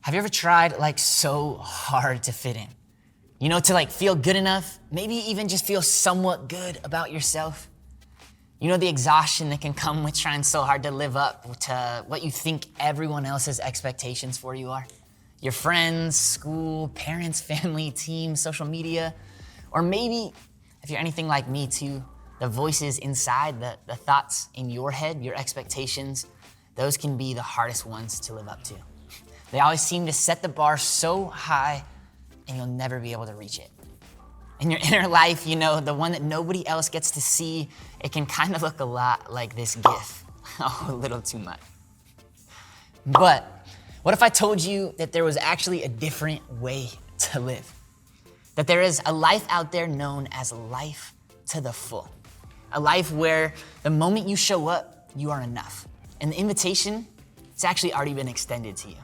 Have you ever tried so hard to fit in? To feel good enough, maybe even just feel somewhat good about yourself? The exhaustion that can come with trying so hard to live up to what you think everyone else's expectations for you are. Your friends, school, parents, family, team, social media, or maybe, if you're anything like me too, the voices inside, the thoughts in your head, your expectations, those can be the hardest ones to live up to. They always seem to set the bar so high and you'll never be able to reach it. In your inner life, the one that nobody else gets to see, it can kind of look a lot like this GIF. Oh, a little too much. But what if I told you that there was actually a different way to live? That there is a life out there known as life to the full. A life where the moment you show up, you are enough. And the invitation, it's actually already been extended to you.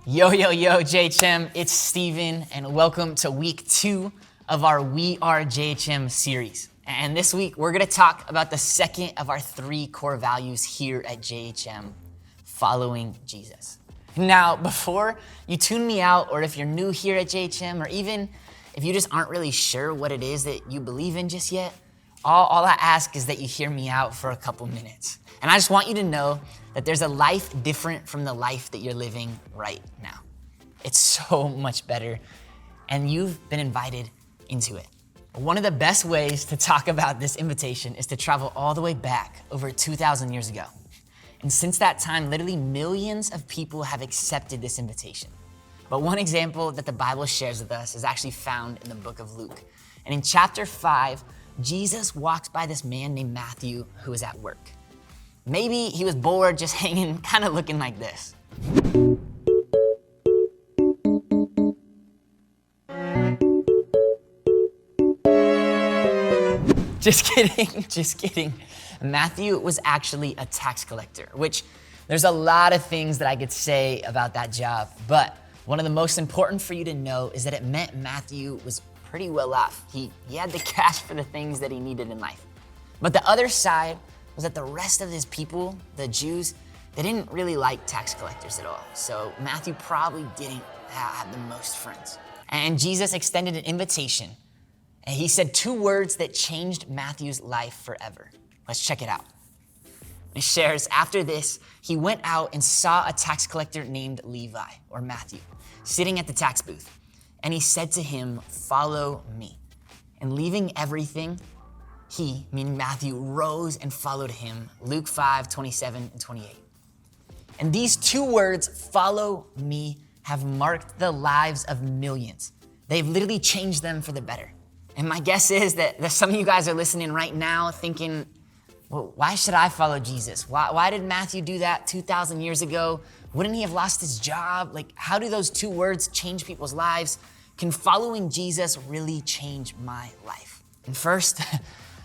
Yo, JHM, it's Steven, and welcome to week 2 of our We Are JHM series. And this week, we're gonna talk about the second of our 3 core values here at JHM, following Jesus. Now, before you tune me out, or if you're new here at JHM, or even if you just aren't really sure what it is that you believe in just yet, all I ask is that you hear me out for a couple minutes. And I just want you to know that there's a life different from the life that you're living right now. It's so much better, and you've been invited into it. One of the best ways to talk about this invitation is to travel all the way back over 2,000 years ago. And since that time, literally millions of people have accepted this invitation. But one example that the Bible shares with us is actually found in the book of Luke. And in chapter 5, Jesus walks by this man named Matthew who was at work. Maybe he was bored just hanging, kind of looking like this. Just kidding. Matthew was actually a tax collector, which there's a lot of things that I could say about that job, but one of the most important for you to know is that it meant Matthew was pretty well off. He had the cash for the things that he needed in life. But the other side was that the rest of his people, the Jews, they didn't really like tax collectors at all. So Matthew probably didn't have the most friends. And Jesus extended an invitation, and he said 2 words that changed Matthew's life forever. Let's check it out. He shares, after this, he went out and saw a tax collector named Levi, or Matthew, sitting at the tax booth. And he said to him, "Follow me." And leaving everything, he, meaning Matthew, rose and followed him. Luke 5, 27 and 28. And these 2 words, "follow me," have marked the lives of millions. They've literally changed them for the better. And my guess is that some of you guys are listening right now thinking, well, why should I follow Jesus? Why did Matthew do that 2,000 years ago? Wouldn't he have lost his job? How do those 2 words change people's lives? Can following Jesus really change my life? And first,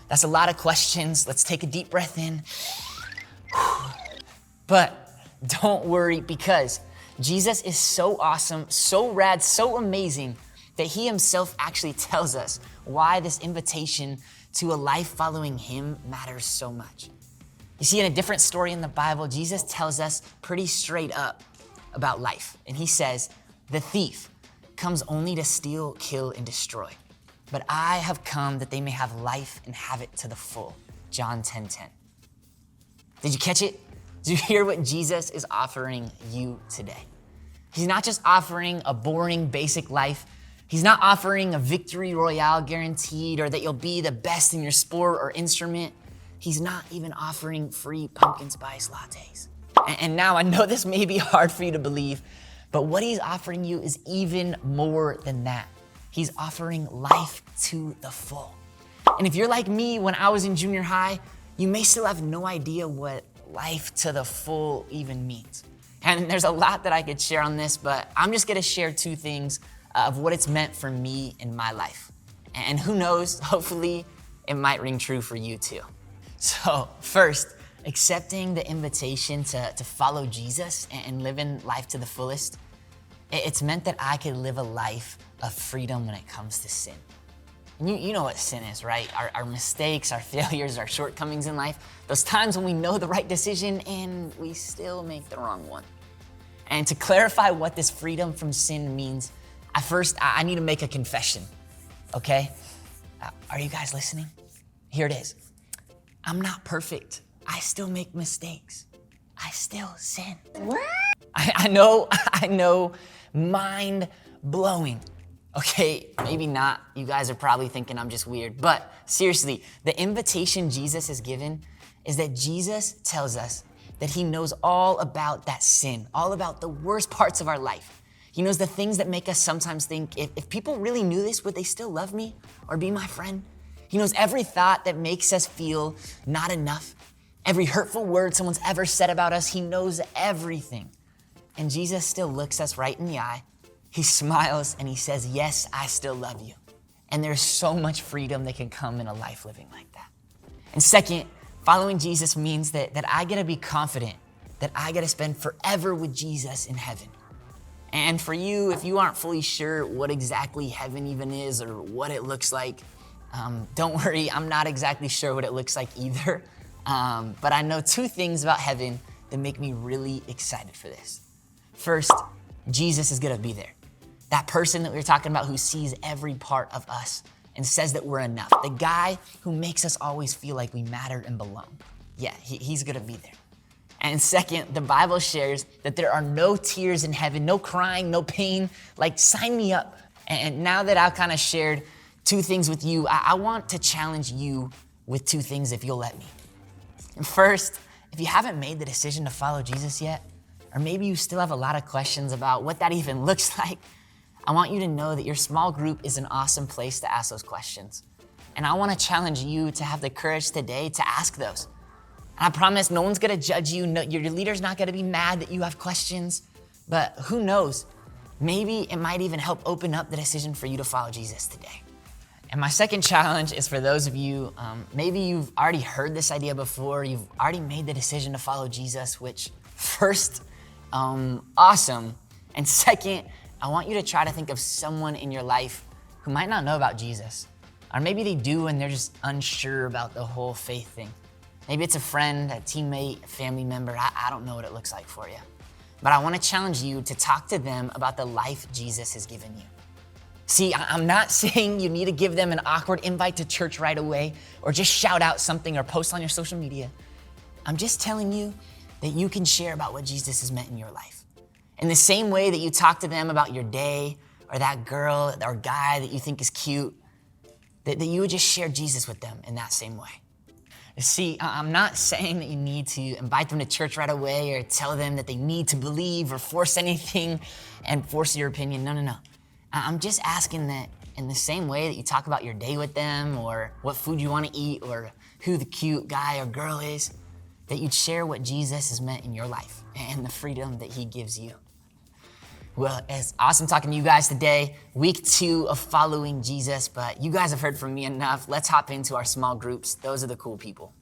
that's a lot of questions. Let's take a deep breath in. But don't worry, because Jesus is so awesome, so rad, so amazing that he himself actually tells us why this invitation to a life following him matters so much. You see, in a different story in the Bible, Jesus tells us pretty straight up about life. And he says, "The thief comes only to steal, kill, and destroy. But I have come that they may have life and have it to the full." John 10:10. Did you catch it? Did you hear what Jesus is offering you today? He's not just offering a boring, basic life. He's not offering a victory royale guaranteed, or that you'll be the best in your sport or instrument. He's not even offering free pumpkin spice lattes. And now I know this may be hard for you to believe, but what he's offering you is even more than that. He's offering life to the full. And if you're like me when I was in junior high, you may still have no idea what life to the full even means. And there's a lot that I could share on this, but I'm just gonna share 2 things of what it's meant for me in my life. And who knows, hopefully it might ring true for you too. So first, accepting the invitation to follow Jesus and living life to the fullest, it's meant that I could live a life of freedom when it comes to sin. And you know what sin is, right? Our mistakes, our failures, our shortcomings in life, those times when we know the right decision and we still make the wrong one. And to clarify what this freedom from sin means, I need to make a confession, okay? Are you guys listening? Here it is. I'm not perfect. I still make mistakes. I still sin. What? I know, mind blowing. Okay, maybe not. You guys are probably thinking I'm just weird, but seriously, the invitation Jesus has given is that Jesus tells us that he knows all about that sin, all about the worst parts of our life. He knows the things that make us sometimes think, if people really knew this, would they still love me or be my friend? He knows every thought that makes us feel not enough, every hurtful word someone's ever said about us. He knows everything. And Jesus still looks us right in the eye. He smiles and he says, yes, I still love you. And there's so much freedom that can come in a life living like that. And second, following Jesus means that I get to be confident that I get to spend forever with Jesus in heaven. And for you, if you aren't fully sure what exactly heaven even is or what it looks like, don't worry, I'm not exactly sure what it looks like either. But I know two things about heaven that make me really excited for this. First, Jesus is gonna be there. That person that we were talking about who sees every part of us and says that we're enough. The guy who makes us always feel like we matter and belong. Yeah, he's gonna be there. And second, the Bible shares that there are no tears in heaven, no crying, no pain. Like, sign me up. And now that I've kind of shared two things with you, I want to challenge you with two things if you'll let me. And first, if you haven't made the decision to follow Jesus yet, or maybe you still have a lot of questions about what that even looks like, I want you to know that your small group is an awesome place to ask those questions. And I want to challenge you to have the courage today to ask those. And I promise no one's going to judge you. No, your leader's not going to be mad that you have questions. But who knows? Maybe it might even help open up the decision for you to follow Jesus today. And my second challenge is for those of you, maybe you've already heard this idea before. You've already made the decision to follow Jesus, which first, awesome. And second, I want you to try to think of someone in your life who might not know about Jesus. Or maybe they do and they're just unsure about the whole faith thing. Maybe it's a friend, a teammate, a family member. I don't know what it looks like for you. But I want to challenge you to talk to them about the life Jesus has given you. See, I'm not saying you need to give them an awkward invite to church right away or just shout out something or post on your social media. I'm just telling you that you can share about what Jesus has meant in your life. In the same way that you talk to them about your day or that girl or guy that you think is cute, that you would just share Jesus with them in that same way. See, I'm not saying that you need to invite them to church right away or tell them that they need to believe or force anything and force your opinion. No. I'm just asking that in the same way that you talk about your day with them or what food you want to eat or who the cute guy or girl is, that you'd share what Jesus has meant in your life and the freedom that he gives you. Well, it's awesome talking to you guys today. Week 2 of following Jesus, but you guys have heard from me enough. Let's hop into our small groups. Those are the cool people.